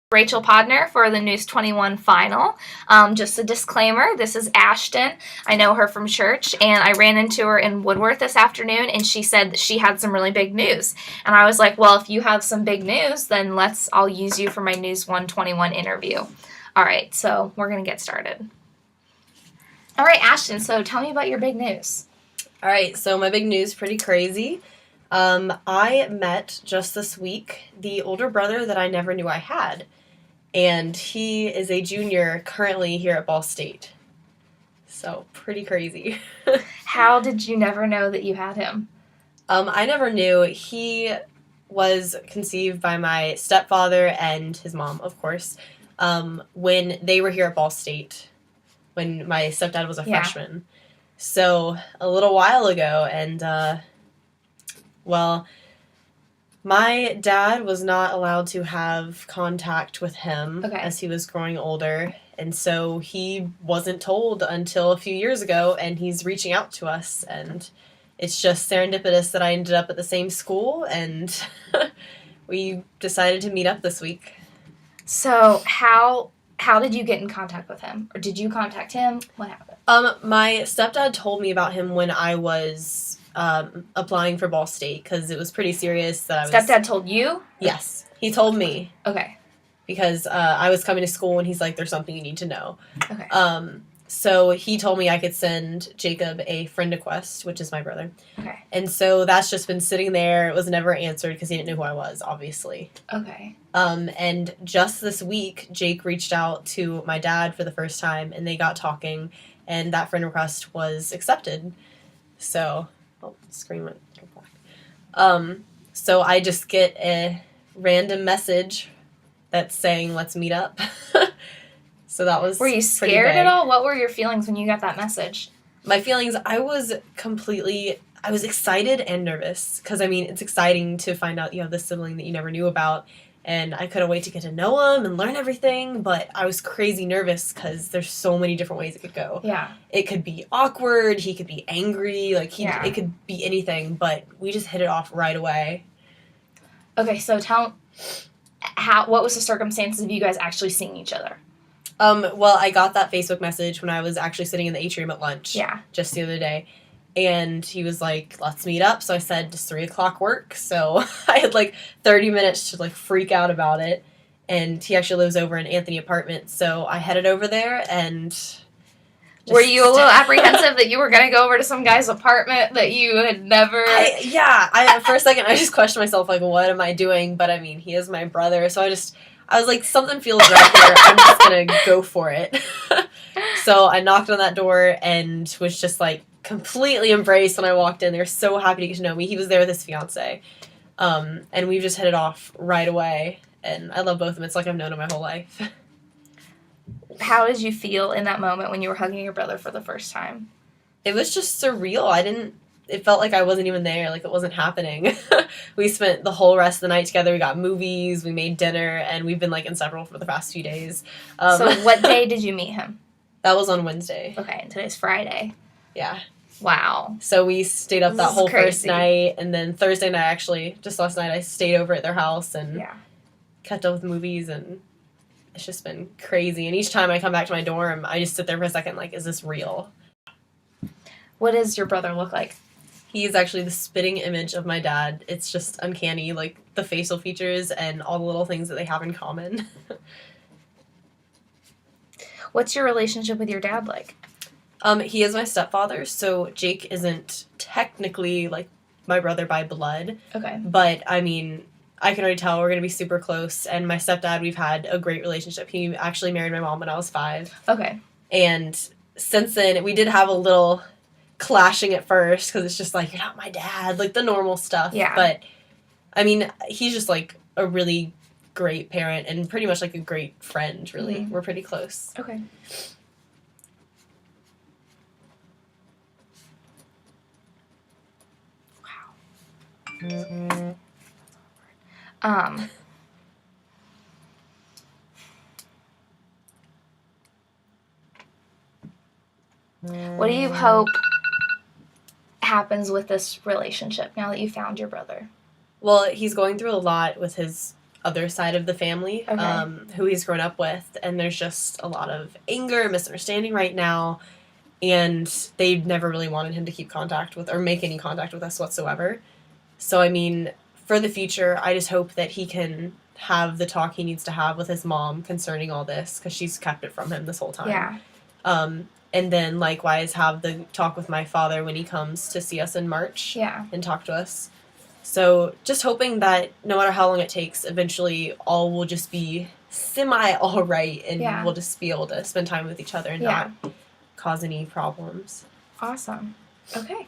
Rachel Podner for the News 21 final. Just a disclaimer, this is Ashton. I know her from church, and I ran into her in Woodworth this afternoon, and she said that she had some really big news. And I was like, well, if you have some big news, then I'll use you for my News 121 interview. All right, so we're going to get started. All right, Ashton, so tell me about your big news. All right, so my big news, pretty crazy. I met just this week the older brother that I never knew I had. And he is a junior currently here at Ball State. So, pretty crazy. How did you never know that you had him? I never knew. He was conceived by my stepfather and his mom, of course, when they were here at Ball State, when my stepdad was a freshman. So, a little while ago, and, my dad was not allowed to have contact with him as he was growing older, and so he wasn't told until a few years ago, and he's reaching out to us, and it's just serendipitous that I ended up at the same school, and we decided to meet up this week. So how did you get in contact with him? Or did you contact him? What happened? My stepdad told me about him when I was applying for Ball State, because it was pretty serious that I was... Stepdad told you? Yes. He told me. Okay. Because I was coming to school, and he's like, there's something you need to know. Okay. So he told me I could send Jacob a friend request, which is my brother. Okay. And so that's just been sitting there. It was never answered because he didn't know who I was, obviously. Okay. And just this week, Jake reached out to my dad for the first time, and they got talking, and that friend request was accepted. So... Oh, the screen went black. So I just get a random message that's saying, let's meet up. So that was... Were you scared at all? What were your feelings when you got that message? My feelings, I was excited and nervous. Because, I mean, it's exciting to find out you have this sibling that you never knew about. And I couldn't wait to get to know him and learn everything, but I was crazy nervous because there's so many different ways it could go. Yeah. It could be awkward, he could be angry, it could be anything, but we just hit it off right away. Okay, so what was the circumstances of you guys actually seeing each other? Well, I got that Facebook message when I was actually sitting in the atrium at lunch. Yeah. Just the other day. And he was like, let's meet up. So I said, does 3 o'clock work? So I had 30 minutes to freak out about it. And he actually lives over in Anthony Apartment. So I headed over there and... Were you a little apprehensive that you were going to go over to some guy's apartment that you had never... For a second, I just questioned myself, what am I doing? But I mean, he is my brother. So I was like, something feels right there. I'm just going to go for it. So I knocked on that door and was just completely embraced when I walked in. They were so happy to get to know me. He was there with his fiance. And we just hit it off right away. And I love both of them. It's like I've known him my whole life. How did you feel in that moment when you were hugging your brother for the first time? It was just surreal. It felt like I wasn't even there, it wasn't happening. We spent the whole rest of the night together. We got movies, we made dinner, and we've been inseparable for the past few days. So what day did you meet him? That was on Wednesday. Okay, and today's Friday. Yeah. Wow. So we stayed up that whole first night, and then Thursday night, actually, just last night, I stayed over at their house and kept up with movies, and it's just been crazy. And each time I come back to my dorm, I just sit there for a second is this real? What does your brother look like? He's actually the spitting image of my dad. It's just uncanny, the facial features and all the little things that they have in common. What's your relationship with your dad like? He is my stepfather, so Jake isn't technically, my brother by blood. Okay. But, I mean, I can already tell we're going to be super close, and my stepdad, we've had a great relationship. He actually married my mom when I was 5. Okay. And since then, we did have a little clashing at first, because it's just you're not my dad, the normal stuff. Yeah. But, I mean, he's just, a really great parent, and pretty much, a great friend, really. Mm-hmm. We're pretty close. Okay. Wow. What do you hope happens with this relationship now that you found your brother? Well, he's going through a lot with his other side of the family, Okay. who he's grown up with, and there's just a lot of anger and misunderstanding right now, and they never really wanted him to keep contact with or make any contact with us whatsoever. So, I mean, for the future, I just hope that he can have the talk he needs to have with his mom concerning all this, because she's kept it from him this whole time. Yeah. And then likewise have the talk with my father when he comes to see us in March. Yeah. And talk to us. So just hoping that no matter how long it takes, eventually all will just be semi all right, and Yeah. we'll just be able to spend time with each other and Yeah. not cause any problems. Awesome. Okay.